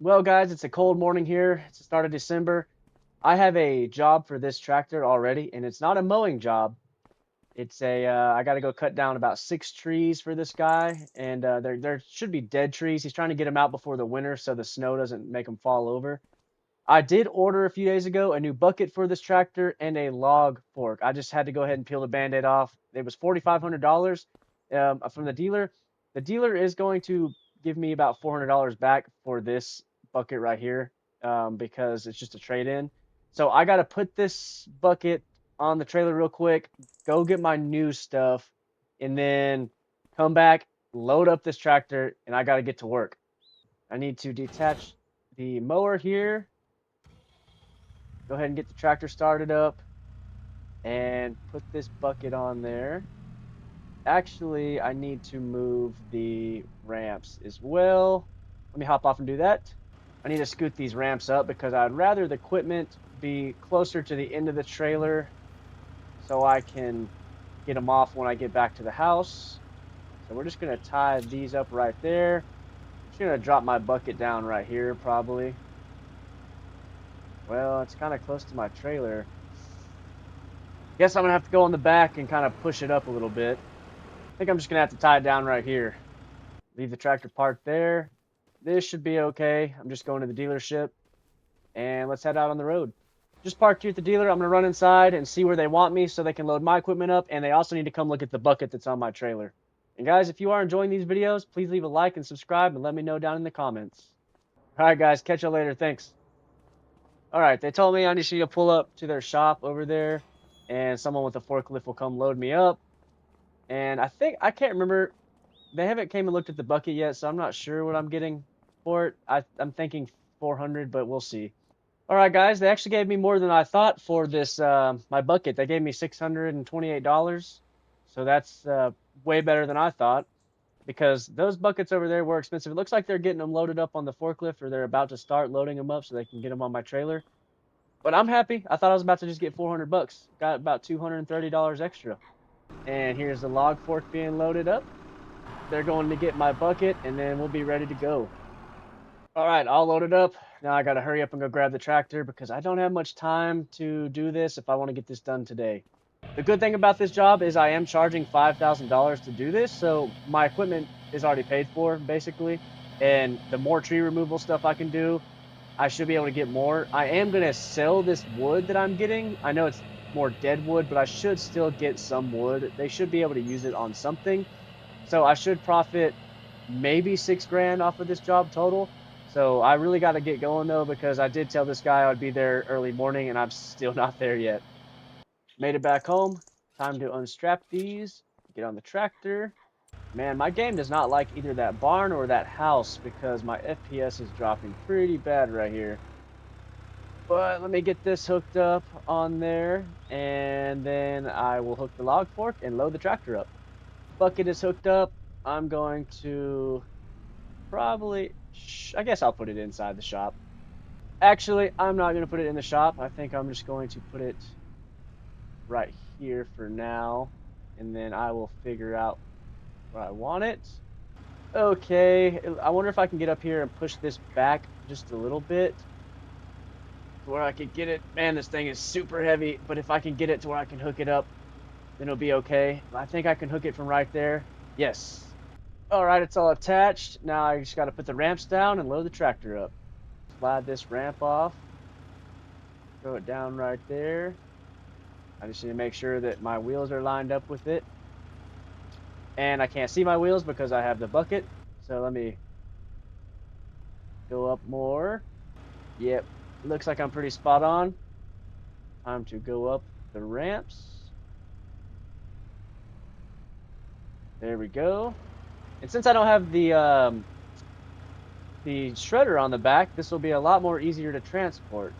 Well, guys, it's a cold morning here. It's the start of December. I have a job for this tractor already, and it's not a mowing job. It's I got to go cut down about 6 trees for this guy, and there should be dead trees. He's trying to get them out before the winter so the snow doesn't make them fall over. I did order a few days ago a new bucket for this tractor and a log fork. I just had to go ahead and peel the band-aid off. It was $4,500 from the dealer. The dealer is going to give me about $400 back for this bucket right here because it's just a trade-in. So I got to put this bucket on the trailer real quick, go get my new stuff, and then come back, load up this tractor, and I got to get to work. I need to detach the mower here, go ahead and get the tractor started up and put this bucket on there. Actually, I need to move the ramps as well. Let me hop off and do that. I need to scoot these ramps up because I'd rather the equipment be closer to the end of the trailer so I can get them off when I get back to the house. So we're just going to tie these up right there. I'm just going to drop my bucket down right here probably. Well, it's kind of close to my trailer. Guess I'm gonna have to go on the back and kind of push it up a little bit. I think I'm just gonna have to tie it down right here. Leave the tractor parked there. This should be okay. I'm just going to the dealership and let's head out on the road. Just parked here at the dealer. I'm gonna run inside and see where they want me so they can load my equipment up, and they also need to come look at the bucket that's on my trailer. And guys, if you are enjoying these videos, please leave a like and subscribe and let me know down in the comments. All right, guys, catch you later. Thanks. All right, they told me I just need to pull up to their shop over there, and someone with a forklift will come load me up. And I can't remember. They haven't came and looked at the bucket yet, so I'm not sure what I'm getting for it. I'm thinking 400, but we'll see. All right, guys, they actually gave me more than I thought for this my bucket. They gave me $628, so that's way better than I thought because those buckets over there were expensive. It looks like they're getting them loaded up on the forklift, or they're about to start loading them up so they can get them on my trailer. But I'm happy. I thought I was about to just get 400 bucks. Got about $230 extra. And here's the log fork being loaded up. They're going to get my bucket, and then we'll be ready to go. All right, all loaded up. Now I got to hurry up and go grab the tractor because I don't have much time to do this if I want to get this done today. The good thing about this job is I am charging $5,000 to do this, so my equipment is already paid for, basically. And the more tree removal stuff I can do, I should be able to get more. I am going to sell this wood that I'm getting. I know it's more dead wood, but I should still get some wood. They should be able to use it on something. So I should profit maybe 6 grand off of this job total. So I really got to get going though, because I did tell this guy I'd be there early morning and I'm still not there yet. Made it back home. Time to unstrap these, get on the tractor. Man, my game does not like either that barn or that house because my FPS is dropping pretty bad right here. But let me get this hooked up on there, and then I will hook the log fork and load the tractor up. Bucket is hooked up. I'm going to probably, I guess I'll put it inside the shop. Actually, I'm not going to put it in the shop. I think I'm just going to put it right here for now, and then I will figure out where I want it. Okay, I wonder if I can get up here and push this back just a little bit to where I could get it. Man, this thing is super heavy, but if I can get it to where I can hook it up, then it'll be okay. I think I can hook it from right there. Yes. All right, it's all attached. Now I just got to put the ramps down and load the tractor up. Slide this ramp off. Throw it down right there. I just need to make sure that my wheels are lined up with it. And I can't see my wheels because I have the bucket. So let me go up more. Yep, looks like I'm pretty spot on. Time to go up the ramps. There we go. And since I don't have the shredder on the back, this will be a lot more easier to transport.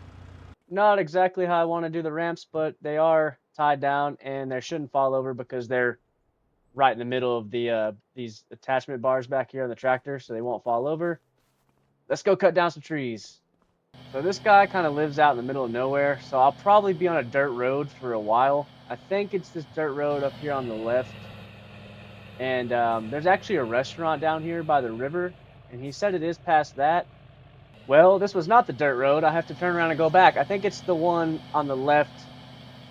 Not exactly how I want to do the ramps, but they are tied down and they shouldn't fall over because they're right in the middle of the these attachment bars back here on the tractor, so they won't fall over. Let's go cut down some trees. So this guy kind of lives out in the middle of nowhere, so I'll probably be on a dirt road for a while. I think it's this dirt road up here on the left. And there's actually a restaurant down here by the river, and he said it is past that. Well, this was not the dirt road. I have to turn around and go back. I think it's the one on the left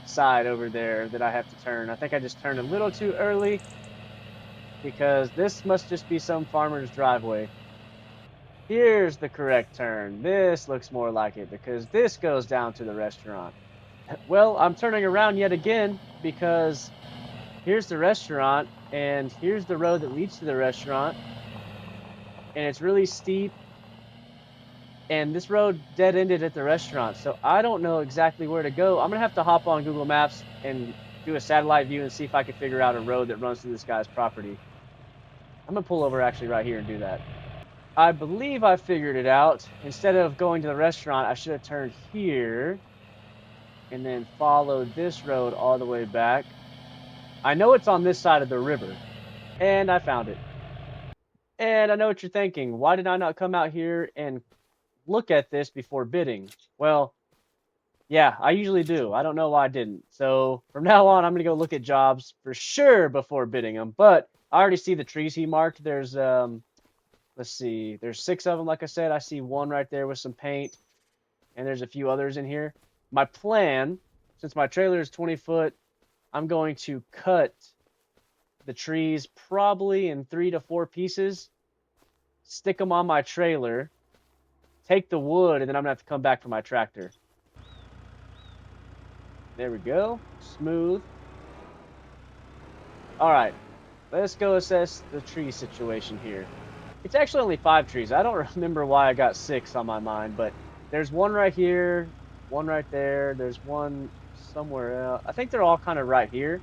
side over there that I have to turn. I think I just turned a little too early because this must just be some farmer's driveway. Here's the correct turn. This looks more like it because this goes down to the restaurant. Well, I'm turning around yet again because here's the restaurant and here's the road that leads to the restaurant, and it's really steep, and this road dead ended at the restaurant. So I don't know exactly where to go. I'm going to have to hop on Google Maps and do a satellite view and see if I can figure out a road that runs through this guy's property. I'm going to pull over actually right here and do that. I believe I figured it out. Instead of going to the restaurant, I should have turned here and then followed this road all the way back. I know it's on this side of the river, and I found it. And I know what you're thinking. Why did I not come out here and look at this before bidding? Well, yeah, I usually do. I don't know why I didn't. So from now on, I'm going to go look at jobs for sure before bidding them. But I already see the trees he marked. There's, let's see, there's 6 of them. Like I said, I see one right there with some paint, and there's a few others in here. My plan, since my trailer is 20 foot, I'm going to cut the trees probably in 3 to 4 pieces, stick them on my trailer, take the wood, and then I'm going to have to come back for my tractor. There we go. Smooth. All right. Let's go assess the tree situation here. It's actually only 5 trees. I don't remember why I got 6 on my mind, but there's one right here, one right there. There's one somewhere else. I think they're all kind of right here.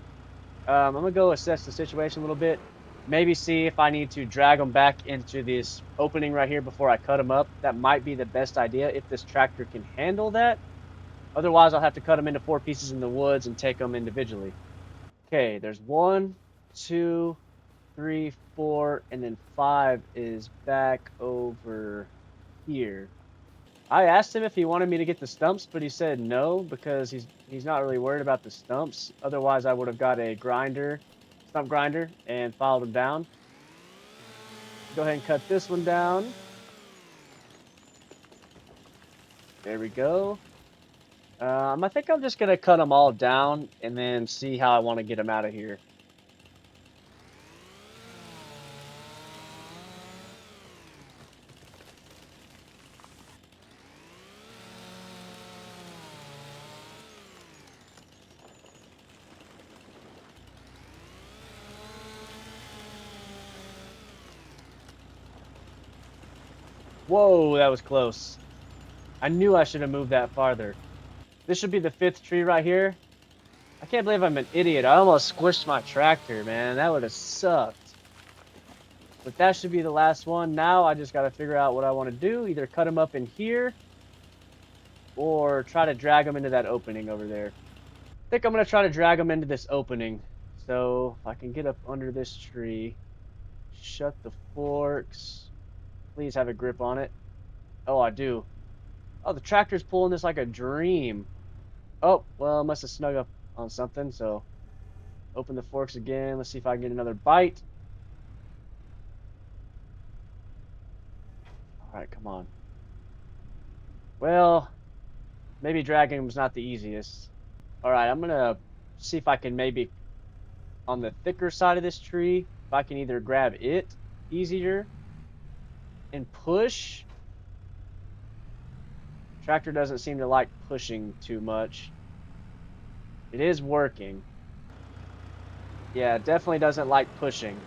I'm going to go assess the situation a little bit. Maybe see if I need to drag them back into this opening right here before I cut them up. That might be the best idea if this tractor can handle that. Otherwise, I'll have to cut them into 4 pieces in the woods and take them individually. Okay, there's 1, 2, 3, 4, and then 5 is back over here. I asked him if he wanted me to get the stumps, but he said no because he's not really worried about the stumps. Otherwise, I would have got a stump grinder, and filed them down. Go ahead and cut this one down. There we go. I think I'm just going to cut them all down and then see how I want to get them out of here. Whoa, that was close. I knew I should have moved that farther. This should be the 5th tree right here. I can't believe I'm an idiot. I almost squished my tractor, man. That would have sucked. But that should be the last one. Now I just got to figure out what I want to do. Either cut them up in here or try to drag them into that opening over there. I think I'm going to try to drag them into this opening. So if I can get up under this tree, shut the forks. Please have a grip on it. Oh, I do. Oh, the tractor's pulling this like a dream. Oh, well, I must have snug up on something, so open the forks again. Let's see if I can get another bite. All right, come on. Well, maybe dragging them's not the easiest. All right, I'm going to see if I can maybe, on the thicker side of this tree, if I can either grab it easier and push. Tractor doesn't seem to like pushing too much. It is working. Yeah, it definitely doesn't like pushing.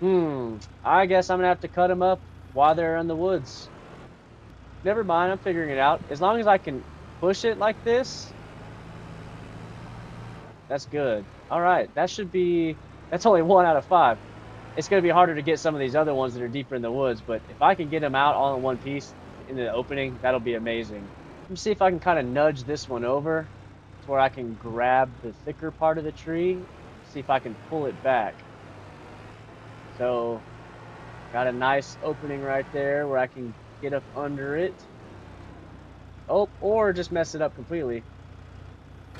I guess I'm gonna have to cut them up while they're in the woods. Never mind, I'm figuring it out. As long as I can push it like this, that's good. All right, that's only 1 out of 5. It's gonna be harder to get some of these other ones that are deeper in the woods, but if I can get them out all in one piece in the opening, that'll be amazing. Let me see if I can kind of nudge this one over to where I can grab the thicker part of the tree, see if I can pull it back. So, got a nice opening right there where I can get up under it. Oh, or just mess it up completely.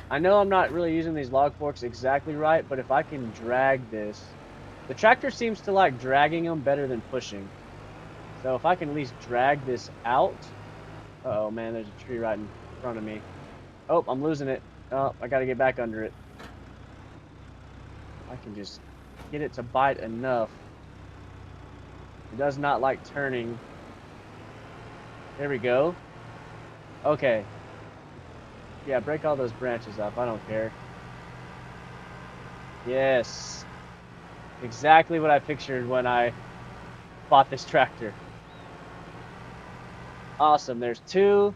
I know I'm not really using these log forks exactly right, but if I can drag this, the tractor seems to like dragging them better than pushing. So if I can at least drag this out. Uh-oh, man, there's a tree right in front of me. Oh, I'm losing it. Oh, I got to get back under it. I can just get it to bite enough. It does not like turning. There we go. Okay. Yeah, break all those branches up. I don't care. Yes. Exactly what I pictured when I bought this tractor. Awesome. There's two.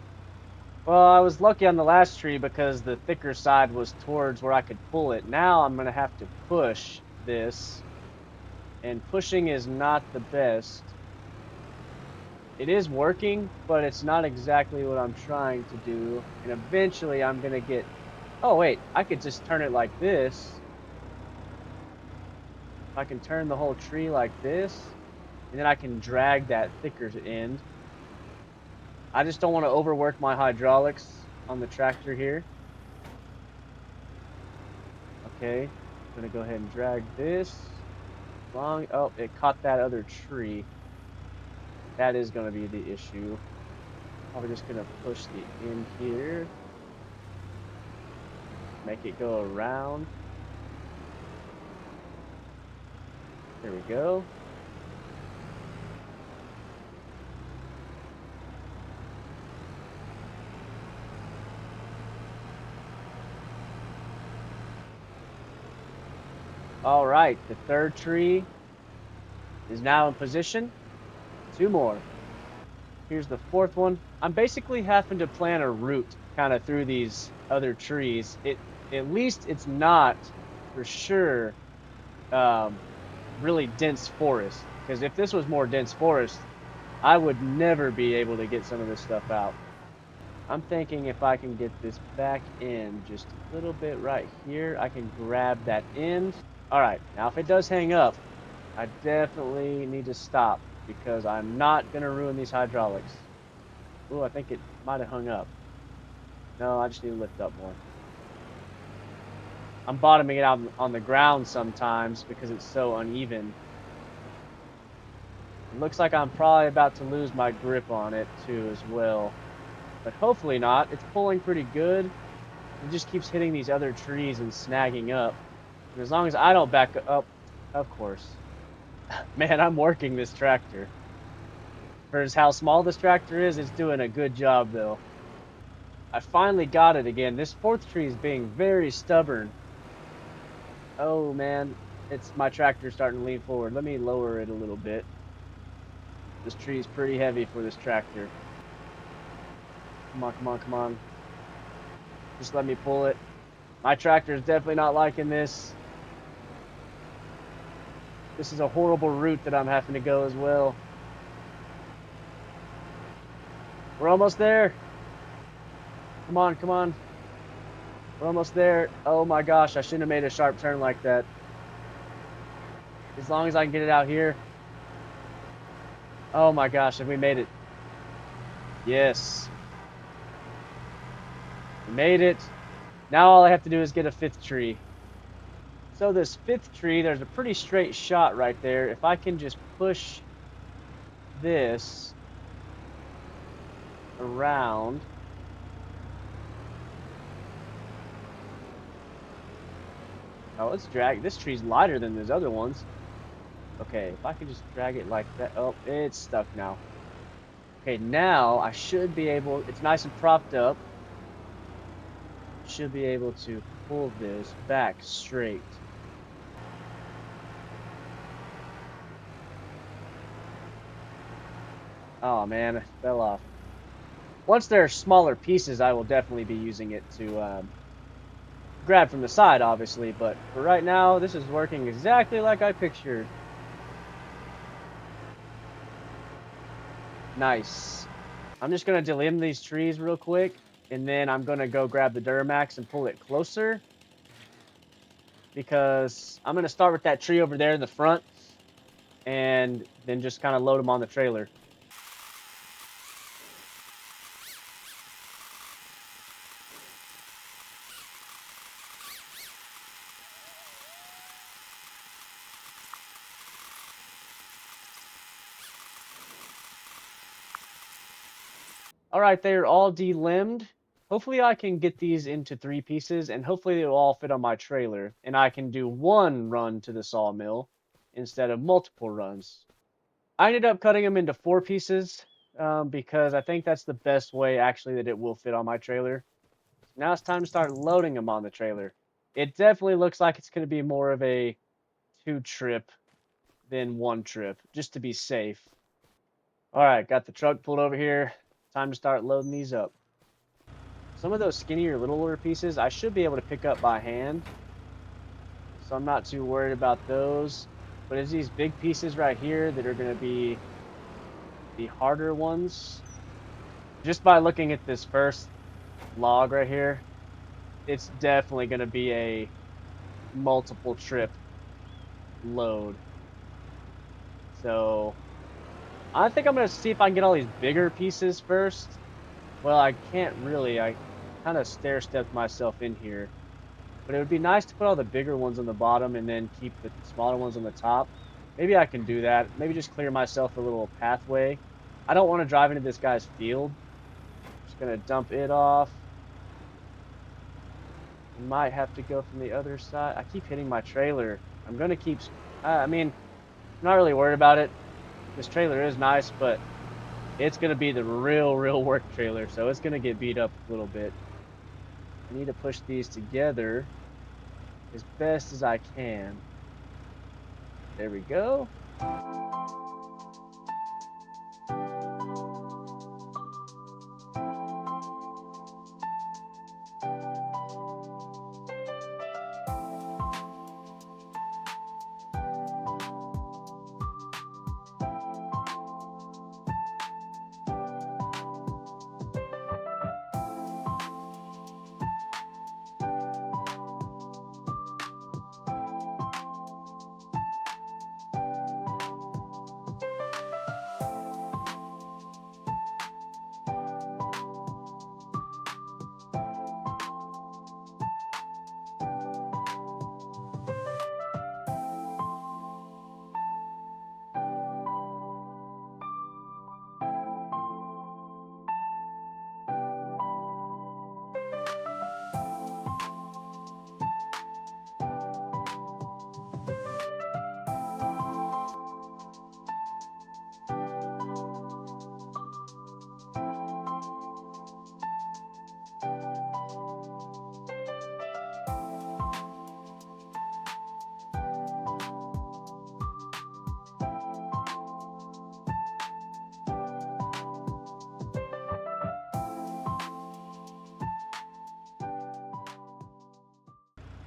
Well, I was lucky on the last tree because the thicker side was towards where I could pull it. Now I'm going to have to push this. And pushing is not the best. It is working, but it's not exactly what I'm trying to do. And eventually I'm going to get... Oh, wait. I could just turn it like this. I can turn the whole tree like this. And then I can drag that thicker end. I just don't want to overwork my hydraulics on the tractor here. Okay. I'm going to go ahead and drag this. Oh, it caught that other tree. That is going to be the issue. Probably just going to push the end here. Make it go around. There we go. All right, the third tree is now in position. Two more. Here's the fourth one. I'm basically having to plan a route kind of through these other trees. At least it's not for sure really dense forest. Because if this was more dense forest, I would never be able to get some of this stuff out. I'm thinking if I can get this back in just a little bit right here, I can grab that end. All right, now if it does hang up, I definitely need to stop because I'm not going to ruin these hydraulics. Ooh, I think it might have hung up. No, I just need to lift up more. I'm bottoming it out on the ground sometimes because it's so uneven. It looks like I'm probably about to lose my grip on it too as well. But hopefully not. It's pulling pretty good. It just keeps hitting these other trees and snagging up. And as long as I don't back up, of course. Man, I'm working this tractor. For how small this tractor is, it's doing a good job though. I finally got it again. This fourth tree is being very stubborn. Oh man, it's my tractor starting to lean forward. Let me lower it a little bit. This tree is pretty heavy for this tractor. Come on, come on, come on. Just let me pull it. My tractor is definitely not liking this. This is a horrible route that I'm having to go as well. We're almost there. Come on, come on. We're almost there. Oh my gosh, I shouldn't have made a sharp turn like that. As long as I can get it out here. Oh my gosh, have we made it? Yes. We made it. Now all I have to do is get a fifth tree. So this fifth tree, there's a pretty straight shot right there. If I can just push this around. Oh, let's drag. This tree's lighter than those other ones. Okay, if I can just drag it like that. Oh, it's stuck now. Okay, now I should be able, it's nice and propped up. Should be able to pull this back straight. Oh man, it fell off. Once there are smaller pieces, I will definitely be using it to grab from the side, obviously. But for right now, this is working exactly like I pictured. Nice. I'm just going to delimb these trees real quick, and then I'm going to go grab the Duramax and pull it closer. Because I'm going to start with that tree over there in the front, and then just kind of load them on the trailer. All right, they are all delimbed. Hopefully I can get these into 3 pieces, and hopefully they'll all fit on my trailer, and I can do one run to the sawmill instead of multiple runs. I ended up cutting them into 4 pieces because I think that's the best way actually that it will fit on my trailer. Now it's time to start loading them on the trailer. It definitely looks like it's going to be more of a 2 trip than 1 trip, just to be safe. All right, got the truck pulled over here. Time to start loading these up. Some of those skinnier, littler pieces I should be able to pick up by hand, so I'm not too worried about those. But it's these big pieces right here that are going to be the harder ones. Just by looking at this first log right here, it's definitely going to be a multiple trip load. So I think I'm going to see if I can get all these bigger pieces first. Well, I can't really. I kind of stair-stepped myself in here. But it would be nice to put all the bigger ones on the bottom and then keep the smaller ones on the top. Maybe I can do that. Maybe just clear myself a little pathway. I don't want to drive into this guy's field. Just going to dump it off. Might have to go from the other side. I keep hitting my trailer. I'm going to keep... I mean, I'm not really worried about it. This trailer is nice, but it's going to be the real work trailer, so it's going to get beat up a little bit. I need to push these together as best as I can. There we go.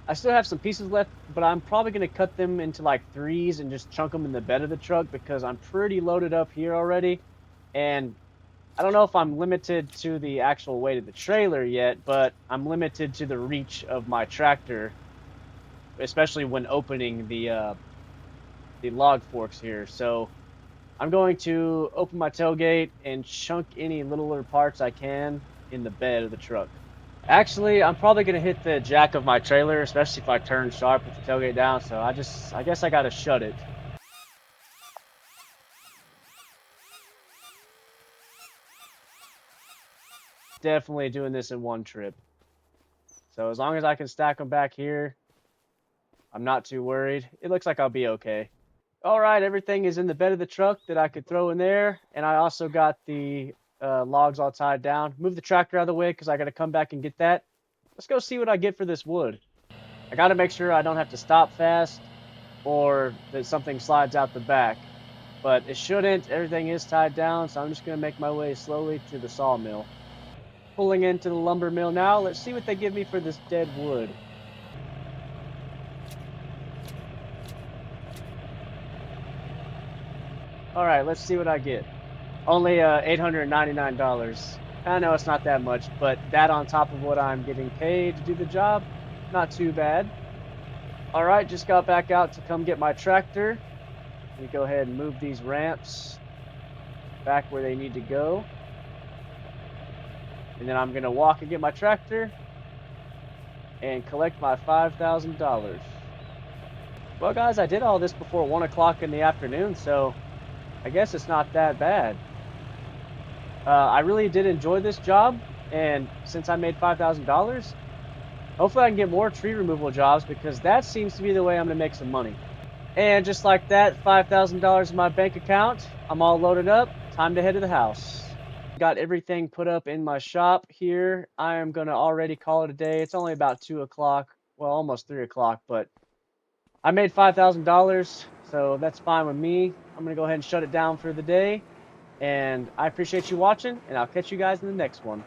I still have some pieces left, but I'm probably going to cut them into like 3s and just chunk them in the bed of the truck because I'm pretty loaded up here already. And I don't know if I'm limited to the actual weight of the trailer yet, but I'm limited to the reach of my tractor, especially when opening the log forks here. So I'm going to open my tailgate and chunk any littler parts I can in the bed of the truck. Actually, I'm probably going to hit the jack of my trailer, especially if I turn sharp with the tailgate down, so I guess I got to shut it. Definitely doing this in 1 trip. So as long as I can stack them back here, I'm not too worried. It looks like I'll be okay. All right, everything is in the bed of the truck that I could throw in there, and I also got the logs all tied down. Move the tractor out of the way because I got to come back and get that. Let's go see what I get for this wood. I got to make sure I don't have to stop fast or that something slides out the back. But it shouldn't. Everything is tied down, so I'm just going to make my way slowly to the sawmill. Pulling into the lumber mill now. Let's see what they give me for this dead wood. All right, let's see what I get. Only $899. I know it's not that much, but that on top of what I'm getting paid to do the job, not too bad. All right, just got back out to come get my tractor. Let me go ahead and move these ramps back where they need to go. And then I'm going to walk and get my tractor and collect my $5,000. Well, guys, I did all this before 1 o'clock in the afternoon, so I guess it's not that bad. I really did enjoy this job, and since I made $5,000, hopefully I can get more tree removal jobs because that seems to be the way I'm going to make some money. And just like that, $5,000 in my bank account. I'm all loaded up. Time to head to the house. Got everything put up in my shop here. I am going to already call it a day. It's only about 2 o'clock. Well, almost 3 o'clock, but I made $5,000, so that's fine with me. I'm going to go ahead and shut it down for the day. And I appreciate you watching, and I'll catch you guys in the next one.